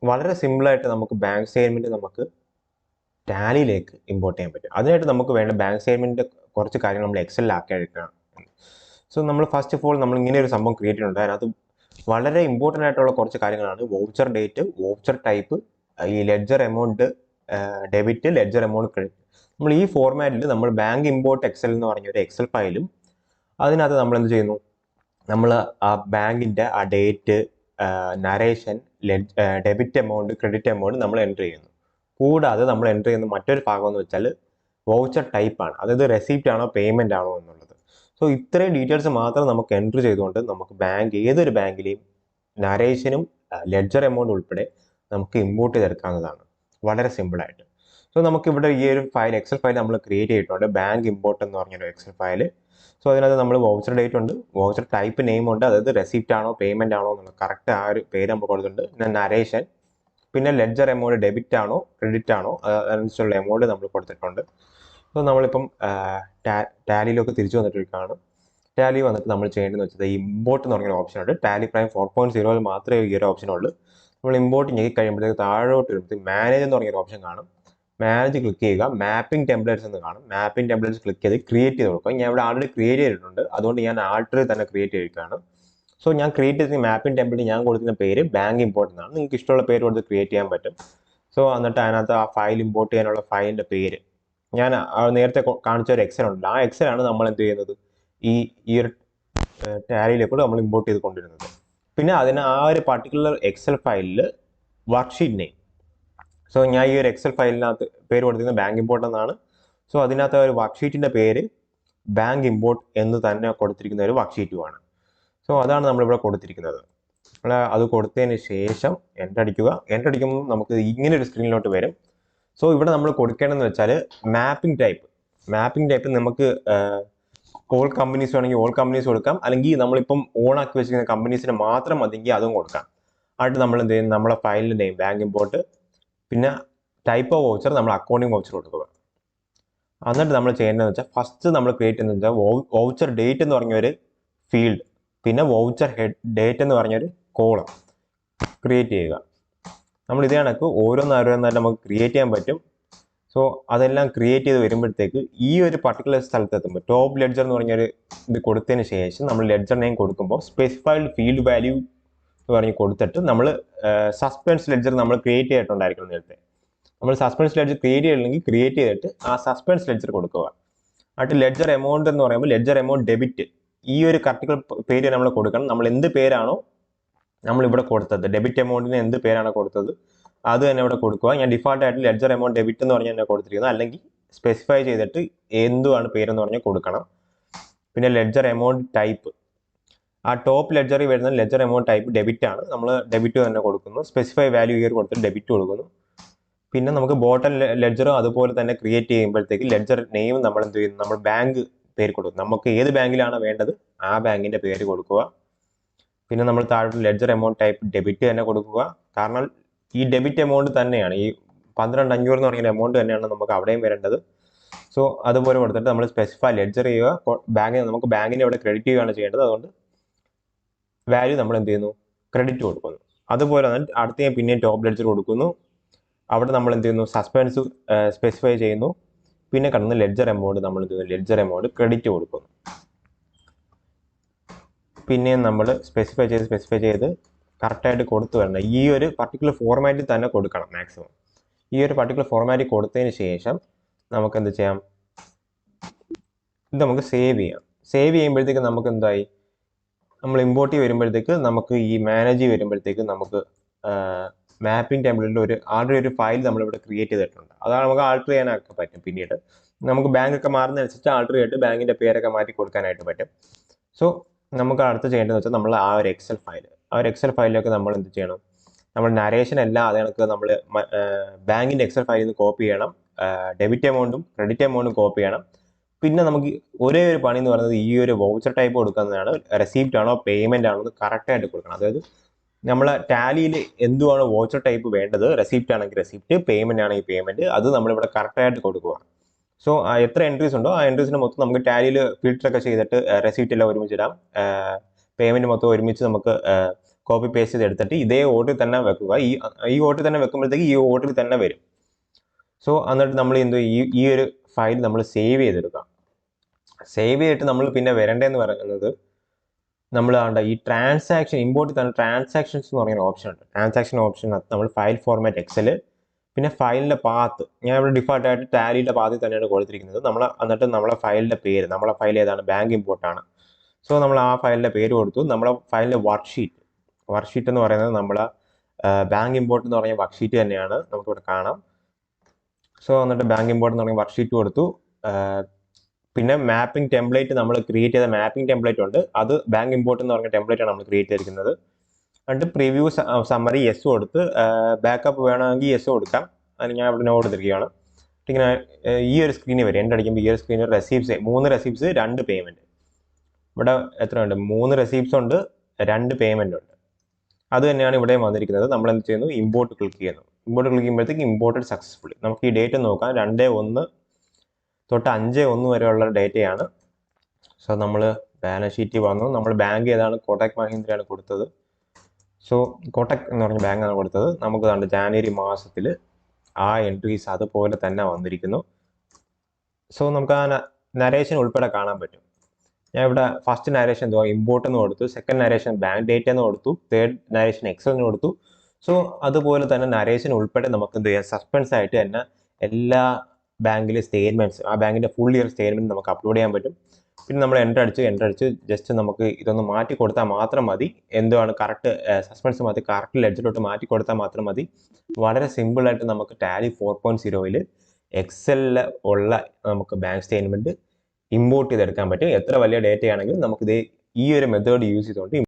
വളരെ സിമ്പിളായിട്ട് നമുക്ക് ബാങ്ക് സ്റ്റേറ്റ്മെൻറ്റ് നമുക്ക് ടാലിയിലേക്ക് ഇമ്പോർട്ട് ചെയ്യാൻ പറ്റും. അതിനായിട്ട് നമുക്ക് വേണ്ട ബാങ്ക് സ്റ്റേറ്റ്മെൻറ്റ് കുറച്ച് കാര്യങ്ങൾ നമ്മൾ എക്സലിലാക്കി എടുക്കണം. സോ നമ്മൾ ഫസ്റ്റ് ഓഫ് ഓൾ നമ്മൾ ഇങ്ങനെ ഒരു സംഭവം ക്രിയേറ്റ് ചെയ്യുന്നുണ്ട്. അതിനകത്ത് വളരെ ഇമ്പോർട്ടൻ്റ് ആയിട്ടുള്ള കുറച്ച് കാര്യങ്ങളാണ് വൗച്ചർ ഡേറ്റ്, വൗച്ചർ ടൈപ്പ്, ഈ ledger amount debit, ledger amount credit. നമ്മൾ ഈ ഫോർമാറ്റിൽ നമ്മൾ ബാങ്ക് ഇമ്പോർട്ട് എക്സൽ എന്ന് പറഞ്ഞ ഒരു എക്സൽ ഫയലും അതിനകത്ത് നമ്മൾ എന്ത് ചെയ്യുന്നു, നമ്മൾ ആ ബാങ്കിൻ്റെ ആ date, narration, debit amount, credit amount നമ്മൾ എൻ്റർ ചെയ്യുന്നു. കൂടാതെ നമ്മൾ എൻ്റർ ചെയ്യുന്ന മറ്റൊരു ഭാഗം എന്ന് വെച്ചാൽ വൗച്ചർ ടൈപ്പാണ്, അതായത് റെസിപ്റ്റ് ആണോ പേയ്മെൻ്റ് ആണോ എന്നുള്ളത്. സോ ഇത്രയും ഡീറ്റെയിൽസ് മാത്രം നമുക്ക് എൻ്റർ ചെയ്തുകൊണ്ട് നമുക്ക് ഏതൊരു ബാങ്കിലെയും നരേഷനും ലെഡ്ജർ എമൗണ്ട് ഉൾപ്പെടെ നമുക്ക് ഇമ്പോർട്ട് ചെയ്തെടുക്കാവുന്നതാണ്, വളരെ സിമ്പിളായിട്ട്. സോ നമുക്കിവിടെ ഈ ഒരു ഫയൽ, എക്സൽ ഫയൽ നമ്മൾ ക്രിയേറ്റ് ചെയ്തിട്ടുണ്ട്, ബാങ്ക് ഇമ്പോർട്ട് എന്ന് പറഞ്ഞൊരു എക്സൽ ഫയൽ. സോ അതിനകത്ത് നമ്മൾ വൗച്ചർ ഡേറ്റ് ഉണ്ട്, വൗച്ചർ ടൈപ്പ് നെയിം ഉണ്ട്, അതായത് റെസിപ്റ്റ് ആണോ പേയ്മെൻ്റ് ആണോ എന്നുള്ള കറക്റ്റ് ആ ഒരു പേര് നമ്മൾ കൊടുത്തിട്ടുണ്ട്. പിന്നെ നരേഷൻ, പിന്നെ ലെഡ്ജർ എമൗണ്ട് ഡെബിറ്റ് ആണോ ക്രെഡിറ്റ് ആണോ അതനുസരിച്ചുള്ള എമൗണ്ട് നമ്മൾ കൊടുത്തിട്ടുണ്ട്. സോ നമ്മളിപ്പം ടാലിയിലൊക്കെ തിരിച്ചു വന്നിട്ടിരിക്കുകയാണ്. ടാലി വന്നിട്ട് നമ്മൾ ചെയ്യേണ്ടതെന്ന് വെച്ചാൽ ഇമ്പോർട്ട് എന്ന് പറഞ്ഞൊരു ഓപ്ഷൻ ഉണ്ട്. ടാലി പ്രൈം 4.0 മാത്രമേ ഈ ഒരു ഓപ്ഷൻ ഉള്ളൂ. നമ്മൾ ഇമ്പോർട്ട് ഞെക്കി കഴിയുമ്പോഴത്തേക്ക് താഴോട്ട് വരുമ്പോൾ മാനേജ് എന്ന് പറഞ്ഞൊരു ഓപ്ഷൻ കാണും. മാനേജ് ക്ലിക്ക് ചെയ്യുക, മാപ്പിംഗ് ടെംപ്ലേറ്റ്സ് എന്ന് കാണും. മാപ്പിംഗ് ടെംപ്ലേറ്റ്സ് ക്ലിക്ക് ചെയ്ത് ക്രിയേറ്റ് ചെയ്ത് കൊടുക്കുക. ഞാൻ ഇവിടെ ആൾറെഡി ക്രിയേറ്റ് ചെയ്തിട്ടുണ്ട്, അതുകൊണ്ട് ഞാൻ ആൾട്ടറിൽ തന്നെ ക്രിയേറ്റ് ചെയ്തിരിക്കുകയാണ്. സോ ഞാൻ ക്രിയേറ്റ് ചെയ്ത മാപ്പിംഗ് ടെംപ്ലേറ്റ് ഞാൻ കൊടുക്കുന്ന പേര് ബാങ്ക് ഇമ്പോർട്ട് എന്നാണ്. നിങ്ങൾക്ക് ഇഷ്ടമുള്ള പേര് കൊടുത്ത് ക്രിയേറ്റ് ചെയ്യാൻ പറ്റും. സോ എന്നിട്ട് അതിനകത്ത് ആ ഫയൽ ഇമ്പോർട്ട് ചെയ്യാനുള്ള ഫയലിൻ്റെ പേര് ഞാൻ നേരത്തെ കാണിച്ച ഒരു എക്സൽ ഉണ്ട്, ആ എക്സലാണ് നമ്മൾ എന്ത് ചെയ്യുന്നത് ഈ ഒരു ടാലിയിലേക്കൂടെ നമ്മൾ ഇമ്പോർട്ട് ചെയ്ത് കൊണ്ടിരുന്നത്. പിന്നെ അതിന് ആ ഒരു പർട്ടിക്കുലർ എക്സൽ ഫയലിൽ വർക്ക്ഷീറ്റ് നെയിം, സോ ഞാൻ ഈ ഒരു എക്സൽ ഫയലിനകത്ത് പേര് കൊടുത്തിരുന്നത് ബാങ്ക് ഇമ്പോർട്ട് എന്നാണ്. സോ അതിനകത്ത് ഒരു വർക്ക്ഷീറ്റിൻ്റെ പേര് ബാങ്ക് ഇമ്പോർട്ട് എന്ന് തന്നെ കൊടുത്തിരിക്കുന്ന ഒരു വർക്ക്ഷീറ്റുമാണ്. സോ അതാണ് നമ്മളിവിടെ കൊടുത്തിരിക്കുന്നത്. അത് കൊടുത്തതിന് ശേഷം എൻ്റർ അടിക്കുക. എൻ്റർ അടിക്കുമ്പോൾ നമുക്ക് ഇങ്ങനെ ഒരു സ്ക്രീനിലോട്ട് വരും. സോ ഇവിടെ നമ്മൾ കൊടുക്കേണ്ടതെന്ന് വെച്ചാൽ മാപ്പിംഗ് ടൈപ്പ് നമുക്ക് ഓൾ കമ്പനീസ് വേണമെങ്കിൽ ഓൾ കമ്പനീസ് കൊടുക്കാം, അല്ലെങ്കിൽ നമ്മളിപ്പം ഓൺ ആക്കി വെച്ചിരിക്കുന്ന കമ്പനീസിന് മാത്രം മതിയെങ്കിൽ അതും കൊടുക്കാം. ആയിട്ട് നമ്മൾ എന്ത് ചെയ്യും, നമ്മളെ ഫയലിൻ്റെ നെയിം ബാങ്ക് ഇമ്പോർട്ട്, പിന്നെ ടൈപ്പ് ഓഫ് വൗച്ചർ നമ്മൾ അക്കൗണ്ടിങ് വൗച്ചർ കൊടുക്കുക. എന്നിട്ട് നമ്മൾ ചെയ്യേണ്ടതെന്ന് വെച്ചാൽ ഫസ്റ്റ് നമ്മൾ ക്രിയേറ്റ് ചെയ്യുന്നത് വെച്ചാൽ വൗച്ചർ ഡേറ്റ് എന്ന് പറഞ്ഞൊരു ഫീൽഡ്, പിന്നെ വൗച്ചർ ഹെഡ് ഡേറ്റ് എന്ന് പറഞ്ഞൊരു കോളം ക്രിയേറ്റ് ചെയ്യുക. നമ്മൾ ഇതേ കണക്ക് ഓരോന്നായിട്ട് നമുക്ക് ക്രിയേറ്റ് ചെയ്യാൻ പറ്റും. സോ അതെല്ലാം ക്രിയേറ്റ് ചെയ്ത് വരുമ്പോഴത്തേക്ക് ഈ ഒരു പർട്ടിക്കുലർ സ്ഥലത്തെത്തുമ്പോൾ ടോപ്പ് ലെഡ്ജർ എന്ന് പറഞ്ഞൊരു ഇത് കൊടുത്തതിന് ശേഷം നമ്മൾ ലെഡ്ജർ നെയിം കൊടുക്കുമ്പോൾ സ്പെസിഫൈഡ് ഫീൽഡ് വാല്യൂ എന്ന് പറഞ്ഞ് കൊടുത്തിട്ട് നമ്മൾ സസ്പെൻസ് ലെഡ്ജർ നമ്മൾ ക്രിയേറ്റ് ചെയ്തിട്ടുണ്ടായിരിക്കണം നേരത്തെ. നമ്മൾ സസ്പെൻസ് ലെഡ്ജർ ക്രിയേറ്റ് ചെയ്തില്ലെങ്കിൽ ക്രിയേറ്റ് ചെയ്തിട്ട് ആ സസ്പെൻസ് ലെഡ്ജർ കൊടുക്കുക. എന്നിട്ട് ലെഡ്ജർ എമൗണ്ട് എന്ന് പറയുമ്പോൾ ലെഡ്ജർ എമൗണ്ട് ഡെബിറ്റ്, ഈ ഒരു പർട്ടിക്കുലർ പേര് നമ്മൾ കൊടുക്കണം. നമ്മൾ എന്ത് പേരാണോ നമ്മളിവിടെ കൊടുത്തത്, ഡെബിറ്റ് എമൗണ്ടിന് എന്ത് പേരാണോ കൊടുത്തത് അത് തന്നെ ഇവിടെ കൊടുക്കുക. ഞാൻ ഡിഫാൾട്ടായിട്ട് ലെഡ്ജർ എമൗണ്ട് ഡെബിറ്റ് എന്ന് പറഞ്ഞാൽ തന്നെ കൊടുത്തിരിക്കുന്നത്, അല്ലെങ്കിൽ സ്പെസിഫൈ ചെയ്തിട്ട് എന്തുവാണ് പേരെന്ന് പറഞ്ഞാൽ കൊടുക്കണം. പിന്നെ ലെഡ്ജർ എമൗണ്ട് ടൈപ്പ്, ആ ടോപ്പ് ലെഡ്ജറിൽ വരുന്ന ലെഡ്ജർ എമൗണ്ട് ടൈപ്പ് ഡെബിറ്റ് ആണ്, നമ്മൾ ഡെബിറ്റ് തന്നെ കൊടുക്കുന്നു. സ്പെസിഫൈ വാല്യൂ ഇയർ കൊടുത്തിട്ട് ഡെബിറ്റ് കൊടുക്കുന്നു. പിന്നെ നമുക്ക് ബോട്ടം ലെഡ്ജറും അതുപോലെ തന്നെ ക്രിയേറ്റ് ചെയ്യുമ്പോഴത്തേക്ക് ലെഡ്ജർ നെയിം നമ്മൾ എന്ത് ചെയ്യുന്നു, നമ്മൾ ബാങ്ക് പേര് കൊടുക്കും. നമുക്ക് ഏത് ബാങ്കിലാണ് വേണ്ടത് ആ ബാങ്കിൻ്റെ പേര് കൊടുക്കുക. പിന്നെ നമ്മൾ താഴോട്ട് ലെഡ്ജർ എമൗണ്ട് ടൈപ്പ് ഡെബിറ്റ് തന്നെ കൊടുക്കുക. കാരണം ഈ ഡെബിറ്റ് എമൗണ്ട് തന്നെയാണ്, ഈ 12,500 എന്ന് പറയുന്ന എമൗണ്ട് തന്നെയാണ് നമുക്ക് അവിടെയും വരേണ്ടത്. സോ അതുപോലെ കൊടുത്തിട്ട് നമ്മൾ സ്പെസിഫൈ ലെഡ്ജർ ചെയ്യുക. നമുക്ക് ബാങ്കിൻ്റെ അവിടെ ക്രെഡിറ്റ് ചെയ്യുകയാണ് ചെയ്യേണ്ടത്, അതുകൊണ്ട് വാല്യൂ നമ്മൾ എന്ത് ചെയ്യുന്നു, ക്രെഡിറ്റ് കൊടുക്കുന്നു. അതുപോലെ തന്നെ അടുത്ത ഞാൻ പിന്നെയും ടോപ്പ് ലെഡ്ജർ കൊടുക്കുന്നു. അവിടെ നമ്മൾ എന്ത് ചെയ്യുന്നു, സസ്പെൻസ് സ്പെസിഫൈ ചെയ്യുന്നു. പിന്നെ കടന്ന് ലെഡ്ജർ എമൗണ്ട് നമ്മൾ എന്ത് ചെയ്യുന്നു, ലെഡ്ജർ എമൗണ്ട് ക്രെഡിറ്റ് കൊടുക്കുന്നു. പിന്നെയും നമ്മൾ സ്പെസിഫൈ ചെയ്ത് കറക്റ്റായിട്ട് കൊടുത്തു വരണം. ഈ ഒരു പർട്ടിക്കുലർ ഫോർമാറ്റിൽ തന്നെ കൊടുക്കണം മാക്സിമം. ഈ ഒരു പർട്ടിക്കുലർ ഫോർമാറ്റിൽ കൊടുത്തതിന് ശേഷം നമുക്ക് എന്ത് ചെയ്യാം, ഇത് നമുക്ക് സേവ് ചെയ്യാം. സേവ് ചെയ്യുമ്പോഴത്തേക്ക് നമുക്ക് എന്തായി, നമ്മൾ ഇമ്പോർട്ട് വരുമ്പോഴത്തേക്ക് നമുക്ക് ഈ മാനേജ് വരുമ്പോഴത്തേക്ക് നമുക്ക് മാപ്പിംഗ് ടെംപ്ലേറ്റിൽ ആൾറെഡി ഒരു ഫയൽ നമ്മളിവിടെ ക്രിയേറ്റ് ചെയ്തിട്ടുണ്ട്. അതാണ് നമുക്ക് ആൾട്ടർ ചെയ്യാനൊക്കെ പറ്റും. പിന്നീട് നമുക്ക് ബാങ്കൊക്കെ മാറുന്നതനുസരിച്ച് ആൾട്ടർ ചെയ്തിട്ട് ബാങ്കിൻ്റെ പേരൊക്കെ മാറ്റി കൊടുക്കാനായിട്ട് പറ്റും. സോ നമുക്ക് അടുത്ത് ചെയ്യേണ്ടതെന്ന് വെച്ചാൽ നമ്മൾ ആ ഒരു എക്സൽ ഫയലിലേക്ക് നമ്മൾ എന്ത് ചെയ്യണം, നമ്മൾ നരേഷൻ എല്ലാം അതേ കണക്ക് നമ്മൾ ബാങ്കിൻ്റെ എക്സൽ ഫയലിൽ നിന്ന് കോപ്പി ചെയ്യണം. ഡെബിറ്റ് എമൗണ്ടും ക്രെഡിറ്റ് എമൗണ്ടും കോപ്പി ചെയ്യണം. പിന്നെ നമുക്ക് ഒരേ ഒരു പണി എന്ന് പറയുന്നത് ഈ ഒരു വൗച്ചർ ടൈപ്പ് കൊടുക്കുന്നതാണ്. റെസിപ്റ്റ് ആണോ പേയ്മെൻ്റ് ആണോ എന്ന് കറക്റ്റായിട്ട് കൊടുക്കണം. അതായത് നമ്മൾ ടാലിയിൽ എന്തുവാണോ വൗച്ചർ ടൈപ്പ് വേണ്ടത്, റെസിപ്റ്റ് ആണെങ്കിൽ റെസിപ്റ്റ്, പേയ്മെൻ്റ് ആണെങ്കിൽ പേയ്മെൻറ്റ്, അത് നമ്മളിവിടെ കറക്റ്റായിട്ട് കൊടുക്കുക. സോ എത്ര എൻട്രീസ് ഉണ്ടോ ആ എൻട്രീസിന് മൊത്തം നമുക്ക് ടാലിയിൽ ഫിൽറ്ററൊക്കെ ചെയ്തിട്ട് റെസിപ്റ്റ് എല്ലാം ഒരുമിച്ചിടാം. പേയ്മെൻറ്റ് മൊത്തം ഒരുമിച്ച് നമുക്ക് കോപ്പി പേസ്റ്റ് ചെയ്തെടുത്തിട്ട് ഇതേ ഓർഡറിൽ തന്നെ വെക്കുക. ഈ ഓർഡറിൽ തന്നെ വെക്കുമ്പോഴത്തേക്ക് ഈ ഓർഡറിൽ തന്നെ വരും. സോ എന്നിട്ട് നമ്മൾ എന്ത് ഈ ഒരു ഫയൽ നമ്മൾ സേവ് ചെയ്തെടുക്കാം. സേവ് ചെയ്തിട്ട് നമ്മൾ പിന്നെ വരേണ്ടതെന്ന് പറയുന്നത് നമ്മൾ ഈ ട്രാൻസാക്ഷൻ ഇമ്പോർട്ടിൽ തന്നെ ട്രാൻസാക്ഷൻസ് എന്ന് പറയുന്ന ഓപ്ഷൻ ഉണ്ട്. ട്രാൻസാക്ഷൻ ഓപ്ഷനകത്ത് നമ്മൾ ഫയൽ ഫോർമാറ്റ് എക്സൽ, പിന്നെ ഫയലിൻ്റെ പാത്ത് ഞാൻ ഇവിടെ ഡിഫോൾട്ടായിട്ട് ടാലിയുടെ പാത്തിൽ തന്നെയാണ് കൊടുത്തിരിക്കുന്നത്. എന്നിട്ട് നമ്മളെ ഫയലിൻ്റെ പേര്, നമ്മളെ ഫയൽ ഏതാണ്, ബാങ്ക് ഇമ്പോർട്ടാണ്. സോ നമ്മൾ ആ ഫയലിൻ്റെ പേര് കൊടുത്തു. നമ്മളെ ഫയലിൻ്റെ വർക്ക്ഷീറ്റ് എന്ന് പറയുന്നത് നമ്മളെ ബാങ്ക് ഇമ്പോർട്ട് എന്ന് പറഞ്ഞ വർക്ക്ഷീറ്റ് തന്നെയാണ്, നമുക്കിവിടെ കാണാം. സോ എന്നിട്ട് ബാങ്ക് ഇമ്പോർട്ട് എന്ന് പറഞ്ഞ വർക്ക്ഷീറ്റ് കൊടുത്തു. പിന്നെ മാപ്പിംഗ് ടെംപ്ലേറ്റ് നമ്മൾ ക്രിയേറ്റ് ചെയ്ത മാപ്പിംഗ് ടെംപ്ലേറ്റ് ഉണ്ട്. അത് ബാങ്ക് ഇമ്പോർട്ട് എന്ന് പറഞ്ഞ ടെംപ്ലേറ്റ് ആണ് നമ്മൾ ക്രിയേറ്റ് ചെയ്തിരിക്കുന്നത്. എന്നിട്ട് പ്രിവ്യൂ സമ്മറി യെസ് കൊടുത്ത് ബാക്കപ്പ് വേണമെങ്കിൽ യെസ് കൊടുക്കാം. അതിന് ഞാൻ ഇവിടെ നോ കൊടുത്തിരിക്കുകയാണ്. ഇങ്ങനെ ഈ ഒരു സ്ക്രീനിൽ വരും. എൻ്റെ അടിക്കുമ്പോൾ ഈ ഒരു സ്ക്രീനിൽ റെസീപ്റ്റ്സ് 3 റെസീപ്റ്റ്സ് 2 പേയ്മെൻറ്റ്. ഇവിടെ എത്രയുണ്ട്, 3 റെസീപ്റ്റ്സ് ഉണ്ട്, 2 പേയ്മെൻറ്റ് ഉണ്ട്. അത് തന്നെയാണ് ഇവിടെ വന്നിരിക്കുന്നത്. നമ്മൾ എന്ത് ചെയ്യുന്നു, ഇമ്പോർട്ട് ക്ലിക്ക് ചെയ്യുന്നു. ഇമ്പോർട്ട് ക്ലിക്ക് ചെയ്യുമ്പോഴത്തേക്ക് ഇമ്പോർട്ടഡ് സക്സസ്ഫുള്ളി. നമുക്ക് ഈ ഡേറ്റ് നോക്കാം. 2/1 തൊട്ട് 5/1 വരെയുള്ള ഡേറ്റയാണ്. സോ നമ്മൾ ബാലൻസ് ഷീറ്റ് വന്നു. നമ്മൾ ബാങ്ക് ഏതാണ്, കോട്ടക് മഹീന്ദ്രയാണ് കൊടുത്തത്. സോ കോട്ടക് എന്ന് പറഞ്ഞ ബാങ്കാണ് കൊടുത്തത്. നമുക്ക് കണ്ട് ജാനുവരി മാസത്തിൽ ആ എൻട്രീസ് അതുപോലെ തന്നെ വന്നിരിക്കുന്നു. സോ നമുക്ക് ആ നരേഷൻ ഉൾപ്പെടെ കാണാൻ പറ്റും. ഞാൻ ഇവിടെ ഫസ്റ്റ് നരേഷൻ എന്തുവാ, ഇമ്പോർട്ട് എന്ന് കൊടുത്തു. സെക്കൻഡ് നരേഷൻ ബാങ്ക് ഡേറ്റ എന്ന് കൊടുത്തു. തേർഡ് നരേഷൻ എക്സലിന് കൊടുത്തു. സോ അതുപോലെ തന്നെ നരേഷൻ ഉൾപ്പെടെ നമുക്ക് എന്ത് ചെയ്യാം, സസ്പെൻസ് ആയിട്ട് തന്നെ എല്ലാ ബാങ്കിലെ സ്റ്റേറ്റ്മെൻറ്റ്സ്, ആ ബാങ്കിൻ്റെ ഫുൾ ഇയർ സ്റ്റേറ്റ്മെൻറ്റ് നമുക്ക് അപ്ലോഡ് ചെയ്യാൻ പറ്റും. പിന്നെ നമ്മൾ എൻ്റർ അടിച്ച് ജസ്റ്റ് നമുക്ക് ഇതൊന്ന് മാറ്റി കൊടുത്താൽ മാത്രം മതി. എന്തുവാണ് കറക്റ്റ് സസ്പെൻസ് മാറ്റി കറക്റ്റ് ലെഡ്ജറിലോട്ട് മാറ്റി കൊടുത്താൽ മാത്രം മതി. വളരെ സിമ്പിളായിട്ട് നമുക്ക് ടാലി 4.0 എക്സലിൽ ഉള്ള നമുക്ക് ബാങ്ക് സ്റ്റേറ്റ്മെൻറ്റ് ഇമ്പോർട്ട് ചെയ്തെടുക്കാൻ പറ്റും. എത്ര വലിയ ഡേറ്റ ആണെങ്കിലും നമുക്കിത് ഈ ഒരു മെത്തേഡ് യൂസ് ചെയ്തുകൊണ്ട്